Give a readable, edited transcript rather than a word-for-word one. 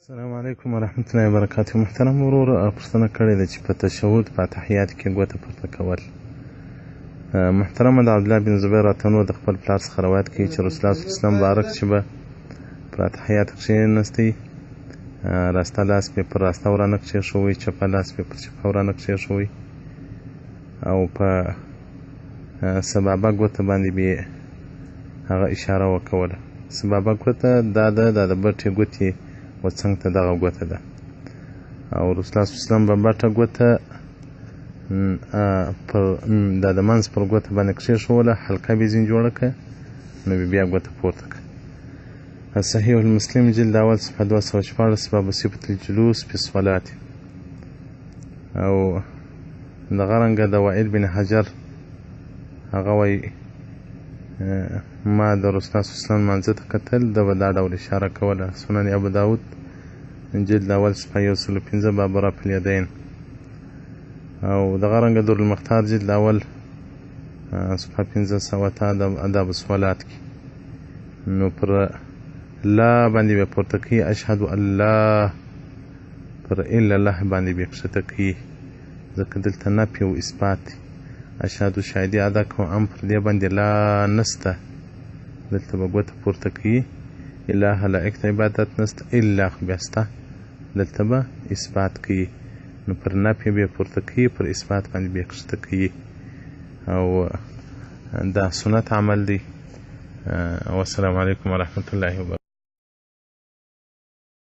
السلام علیکم ورحمة الله وبرکاته. محترم ورور پوښتنه کړې ده چې په تشهد په اتحیات کې ګوته پورته کول. محترمه د عبدالله بن زبیر راته نور د خپل پلار څخه روایت کوي چې رسول الله صلی الله علیه وسلم بارک چې به پر اتحیات کښېنستی، راسته لاس پې پر راسته ورانه کښېښوئ، چپه لاس پې پر چپه ورانه کښېښوئ او په سبابه ګوته باندې بې هغه اشاره وکوله. سبابه ګوته دا د بټې ګوتې و څنګ ته دغه ګوته ده، او رسول الله صلی الله علیه وسلم به بټه ګوته دا د منځ پر ګوته باندې کښېښوله، حلقه بې ځینې جوړه کړه، نو بیا ګوته پورته کړه. صحیح المسلم جلد اول صفحه 214 باب صفة الجلوس فی الصلاة. او دغه رنګه د وائل بن حجر هغه وایي ما د رسول الله صلی الله علیه وسلم منځه ته کتل، ده به دا ډول اشاره کوله. سنن ابو داود جلد اول صفحه 105 باب رفع الیدین. او دغه رنګه در المختار جلد اول صفحه 500 آداب الصلات کې نو پر لا باندې به پورته کوي، اشهد ان لا، پر الا الله باندې به کښته کوي، ځکه دلته نفي او اثبات دی. اشهد شاهدي ادا کوم، ام پر دې باندې لا نسته، دلته به ګوته پورته کوي، اله لایق د عبادت نسته، الا خو بیا سته، دلته به اثبات کوي. نو پر نفي به پورته کوي، پر اثبات باندې به کښته کوي، او دا سنت عمل دی. والسلام علیکم ورحمة الله وبرکاته.